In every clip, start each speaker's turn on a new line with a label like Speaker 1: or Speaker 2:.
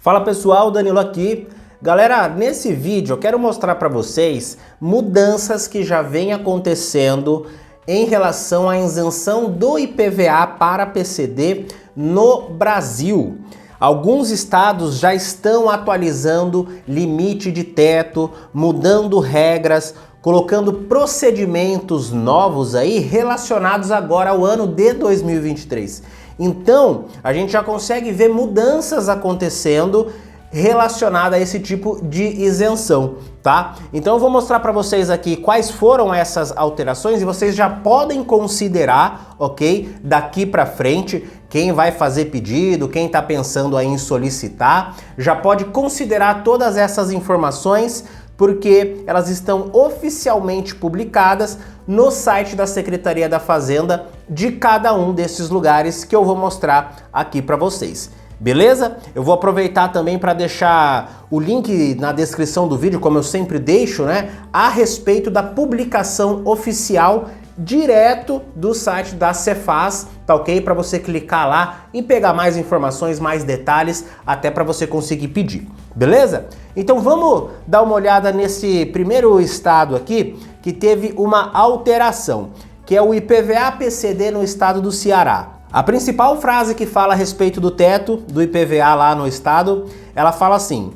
Speaker 1: Fala pessoal, Danilo aqui. Galera, nesse vídeo eu quero mostrar para vocês mudanças que já vem acontecendo em relação à isenção do IPVA para PCD no Brasil. Alguns estados já estão atualizando limite de teto, mudando regras, colocando procedimentos novos aí relacionados agora ao ano de 2023. Então, a gente já consegue ver mudanças acontecendo relacionada a esse tipo de isenção, tá? Então eu vou mostrar para vocês aqui quais foram essas alterações e vocês já podem considerar, ok? Daqui para frente, quem vai fazer pedido, quem está pensando aí em solicitar, já pode considerar todas essas informações porque elas estão oficialmente publicadas no site da Secretaria da Fazenda de cada um desses lugares que eu vou mostrar aqui para vocês. Beleza? Eu vou aproveitar também para deixar o link na descrição do vídeo, como eu sempre deixo, né? A respeito da publicação oficial direto do site da Cefaz, tá ok? Para você clicar lá e pegar mais informações, mais detalhes, até para você conseguir pedir. Beleza? Então vamos dar uma olhada nesse primeiro estado aqui que teve uma alteração, que é o IPVA-PCD no estado do Ceará. A principal frase que fala a respeito do teto do IPVA lá no estado, ela fala assim: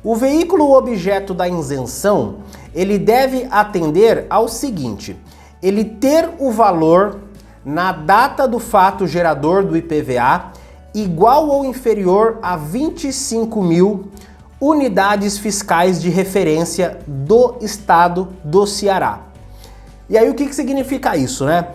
Speaker 1: o veículo objeto da isenção, ele deve atender ao seguinte: ele ter o valor na data do fato gerador do IPVA igual ou inferior a 25.000 unidades fiscais de referência do estado do Ceará. E aí o que significa isso, né?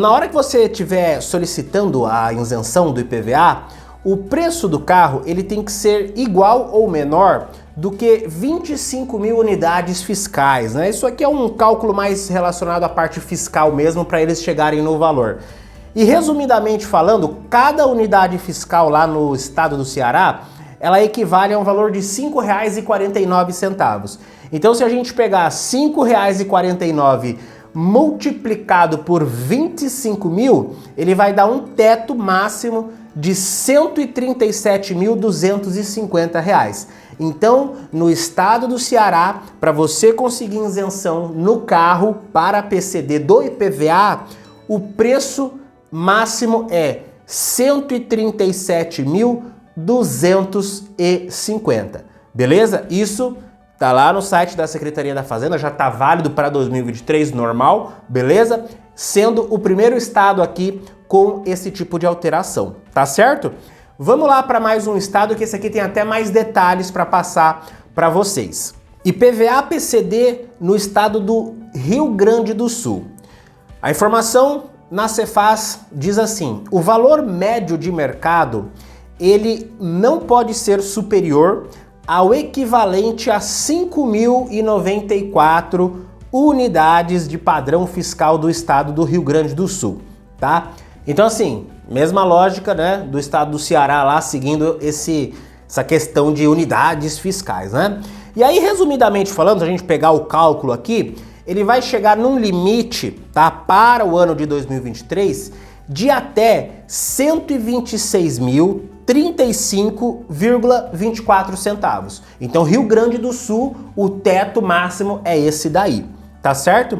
Speaker 1: Na hora que você estiver solicitando a isenção do IPVA, o preço do carro ele tem que ser igual ou menor do que 25.000 unidades fiscais, né? Isso aqui é um cálculo mais relacionado à parte fiscal mesmo, para eles chegarem no valor. E resumidamente falando, cada unidade fiscal lá no estado do Ceará, ela equivale a um valor de R$ 5,49. Então se a gente pegar R$ 5,49 multiplicado por 25.000, ele vai dar um teto máximo de R$ 137.250. Então, no estado do Ceará, para você conseguir isenção no carro para PCD do IPVA, o preço máximo é R$ 137.250. Beleza? Isso tá lá no site da Secretaria da Fazenda, já tá válido para 2023 normal, beleza? Sendo o primeiro estado aqui com esse tipo de alteração, tá certo? Vamos lá para mais um estado que esse aqui tem até mais detalhes para passar para vocês. IPVA-PCD no estado do Rio Grande do Sul. A informação na Cefaz diz assim: o valor médio de mercado, ele não pode ser superior ao equivalente a 5.094 unidades de padrão fiscal do estado do Rio Grande do Sul, tá? Então assim, mesma lógica, né, do estado do Ceará lá, seguindo essa questão de unidades fiscais, né? E aí, resumidamente falando, se a gente pegar o cálculo aqui, ele vai chegar num limite, tá, para o ano de 2023 de até 126.035,24 centavos. Então, Rio Grande do Sul, o teto máximo é esse daí, tá certo?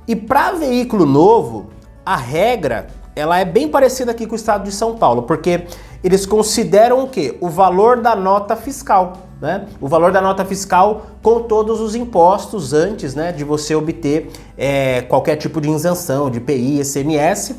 Speaker 1: E para veículo novo, a regra, ela é bem parecida aqui com o estado de São Paulo, porque eles consideram o quê? O valor da nota fiscal, né? O valor da nota fiscal com todos os impostos antes, né, de você obter qualquer tipo de isenção, de IPI, ICMS.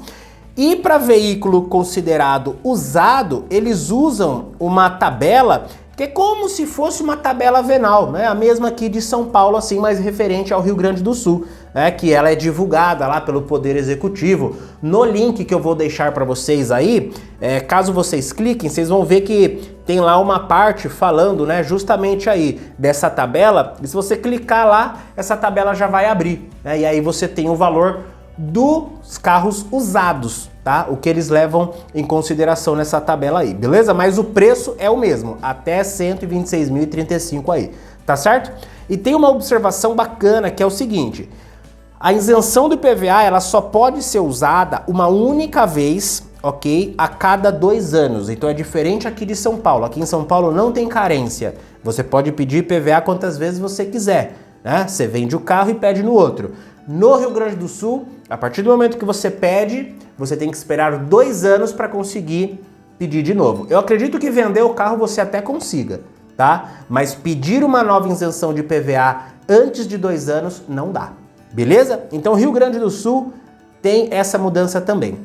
Speaker 1: E para veículo considerado usado, eles usam uma tabela que é como se fosse uma tabela venal, né? A mesma aqui de São Paulo, assim, mas referente ao Rio Grande do Sul, né? Que ela é divulgada lá pelo Poder Executivo. No link que eu vou deixar para vocês aí, caso vocês cliquem, vocês vão ver que tem lá uma parte falando, né, justamente aí dessa tabela. E se você clicar lá, essa tabela já vai abrir, né? E aí você tem o valor dos carros usados, tá? O que eles levam em consideração nessa tabela aí, beleza? Mas o preço é o mesmo, até 126.035 aí, tá certo? E tem uma observação bacana que é o seguinte: a isenção do IPVA, ela só pode ser usada uma única vez ok, a cada 2 anos. Então é diferente aqui de São Paulo. Aqui em São Paulo não tem carência. Você pode pedir IPVA quantas vezes você quiser, né? Você vende o carro e pede no outro. No Rio Grande do Sul, a partir do momento que você pede, você tem que esperar 2 anos para conseguir pedir de novo. Eu acredito que vender o carro você até consiga, tá? Mas pedir uma nova isenção de IPVA antes de 2 anos não dá, beleza? Então Rio Grande do Sul tem essa mudança também.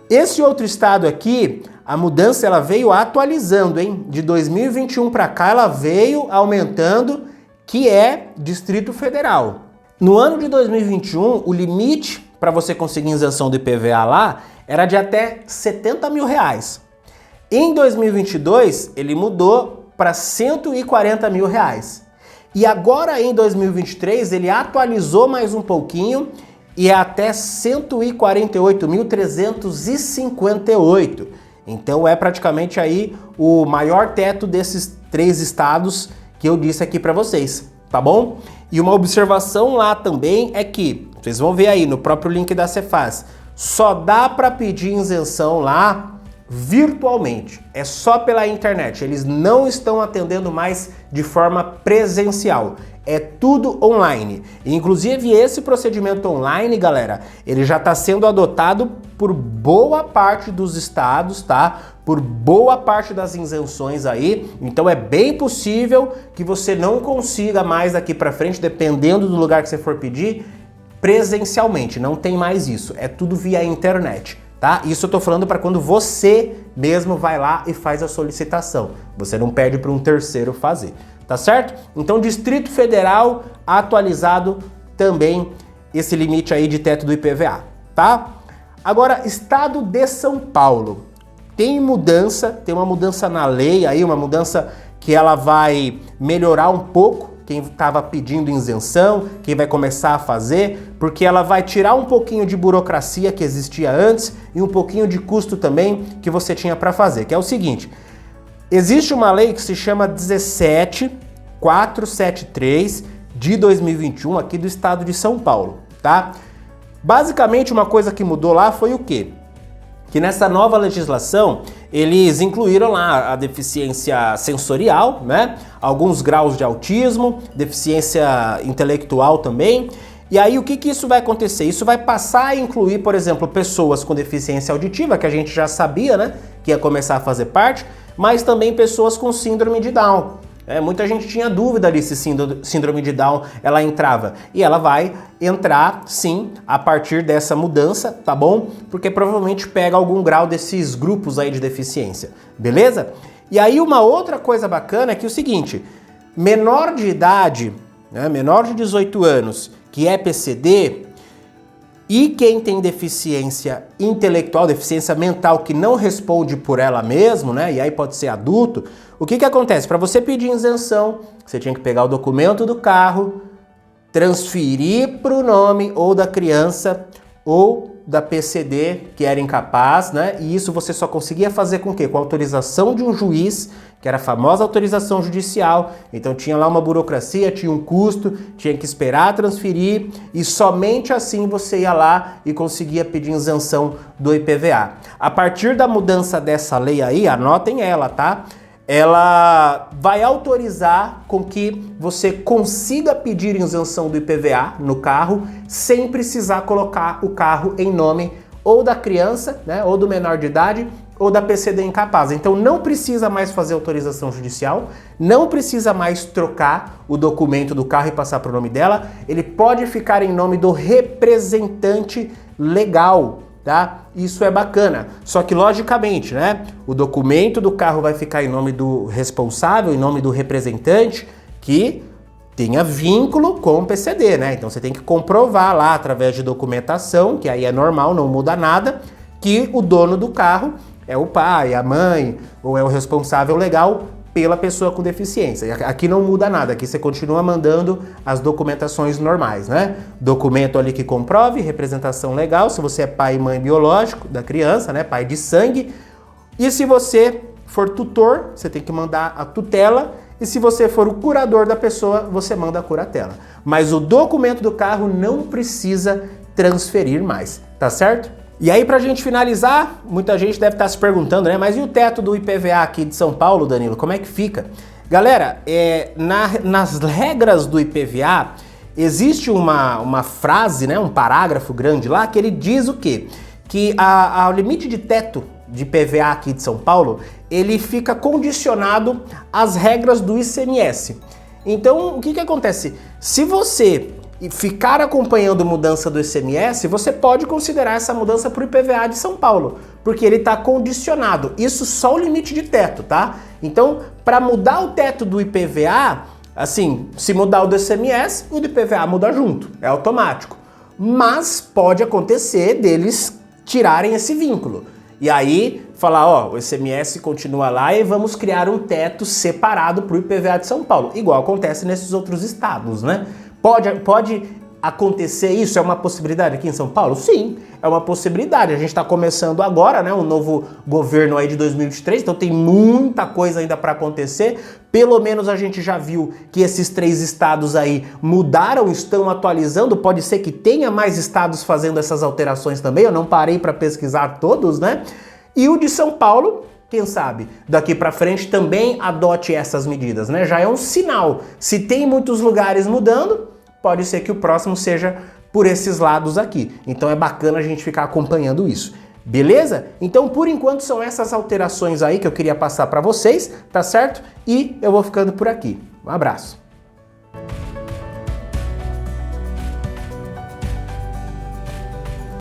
Speaker 1: Esse outro estado aqui, a mudança ela veio atualizando, hein? De 2021 para cá ela veio aumentando, que é Distrito Federal. No ano de 2021, o limite para você conseguir isenção do IPVA lá era de até 70 mil reais. Em 2022, ele mudou para 140 mil reais. E agora em 2023, ele atualizou mais um pouquinho e é até 148.358. Então é praticamente aí o maior teto desses 3 estados que eu disse aqui para vocês, tá bom? E uma observação lá também é que, vocês vão ver aí no próprio link da Cefaz, só dá para pedir isenção lá virtualmente, é só pela internet, eles não estão atendendo mais de forma presencial, é tudo online. E, inclusive esse procedimento online, galera, ele já está sendo adotado por boa parte dos estados, tá? Por boa parte das isenções aí, então é bem possível que você não consiga mais daqui para frente, dependendo do lugar que você for pedir, presencialmente, não tem mais isso, é tudo via internet. Tá? Isso eu tô falando para quando você mesmo vai lá e faz a solicitação. Você não pede para um terceiro fazer, tá certo? Então, Distrito Federal atualizado também esse limite aí de teto do IPVA, tá? Agora, Estado de São Paulo. Tem mudança, tem uma mudança na lei aí, uma mudança que ela vai melhorar um pouco quem estava pedindo isenção, quem vai começar a fazer, porque ela vai tirar um pouquinho de burocracia que existia antes e um pouquinho de custo também que você tinha para fazer, que é o seguinte, existe uma lei que se chama 17473 de 2021 aqui do estado de São Paulo, tá? Basicamente uma coisa que mudou lá foi o quê? Que nessa nova legislação, eles incluíram lá a deficiência sensorial, né? Alguns graus de autismo, deficiência intelectual também. E aí o que isso vai acontecer? Isso vai passar a incluir, por exemplo, pessoas com deficiência auditiva, que a gente já sabia, né? Que ia começar a fazer parte, mas também pessoas com síndrome de Down. Muita gente tinha dúvida ali se síndrome de Down ela entrava. E ela vai entrar, sim, a partir dessa mudança, tá bom? Porque provavelmente pega algum grau desses grupos aí de deficiência, beleza? E aí uma outra coisa bacana é que é o seguinte, menor de idade, né, menor de 18 anos, que é PCD, e quem tem deficiência intelectual, deficiência mental que não responde por ela mesmo, né? E aí pode ser adulto. O que acontece? Para você pedir isenção, você tinha que pegar o documento do carro, transferir para o nome ou da criança ou da PCD, que era incapaz, né? E isso você só conseguia fazer com o quê? Com a autorização de um juiz, que era a famosa autorização judicial. Então tinha lá uma burocracia, tinha um custo, tinha que esperar transferir e somente assim você ia lá e conseguia pedir isenção do IPVA. A partir da mudança dessa lei aí, anotem ela, tá? Ela vai autorizar com que você consiga pedir isenção do IPVA no carro sem precisar colocar o carro em nome ou da criança, né, ou do menor de idade, ou da PCD incapaz. Então não precisa mais fazer autorização judicial, não precisa mais trocar o documento do carro e passar para o nome dela, ele pode ficar em nome do representante legal, tá? Isso é bacana. Só que logicamente, né, o documento do carro vai ficar em nome do responsável, em nome do representante que tenha vínculo com o PCD, né? Então você tem que comprovar lá através de documentação, que aí é normal, não muda nada, que o dono do carro é o pai, a mãe ou é o responsável legal pela pessoa com deficiência. Aqui não muda nada, aqui você continua mandando as documentações normais, né? Documento ali que comprove, representação legal, se você é pai e mãe biológico da criança, né? Pai de sangue. E se você for tutor, você tem que mandar a tutela. E se você for o curador da pessoa, você manda a curatela. Mas o documento do carro não precisa transferir mais, tá certo? E aí, pra gente finalizar, muita gente deve estar se perguntando, né? Mas e o teto do IPVA aqui de São Paulo, Danilo? Como é que fica? Galera, nas regras do IPVA, existe uma frase, né? Um parágrafo grande lá, que ele diz o quê? Que o limite de teto de IPVA aqui de São Paulo, ele fica condicionado às regras do ICMS. Então, o que acontece? Se você ficar acompanhando mudança do ICMS, você pode considerar essa mudança para o IPVA de São Paulo, porque ele está condicionado. Isso só o limite de teto, tá? Então, para mudar o teto do IPVA, assim, se mudar o do ICMS, o do IPVA muda junto, é automático. Mas pode acontecer deles tirarem esse vínculo. E aí, falar, ó, o ICMS continua lá e vamos criar um teto separado para o IPVA de São Paulo, igual acontece nesses outros estados, né? Pode acontecer isso? É uma possibilidade aqui em São Paulo? Sim, é uma possibilidade. A gente está começando agora, né? Um novo governo aí de 2023, então tem muita coisa ainda para acontecer. Pelo menos a gente já viu que esses 3 estados aí mudaram, estão atualizando. Pode ser que tenha mais estados fazendo essas alterações também. Eu não parei para pesquisar todos, né? E o de São Paulo, quem sabe, daqui para frente também adote essas medidas, né? Já é um sinal. Se tem muitos lugares mudando, pode ser que o próximo seja por esses lados aqui. Então é bacana a gente ficar acompanhando isso. Beleza? Então, por enquanto, são essas alterações aí que eu queria passar para vocês, tá certo? E eu vou ficando por aqui. Um abraço.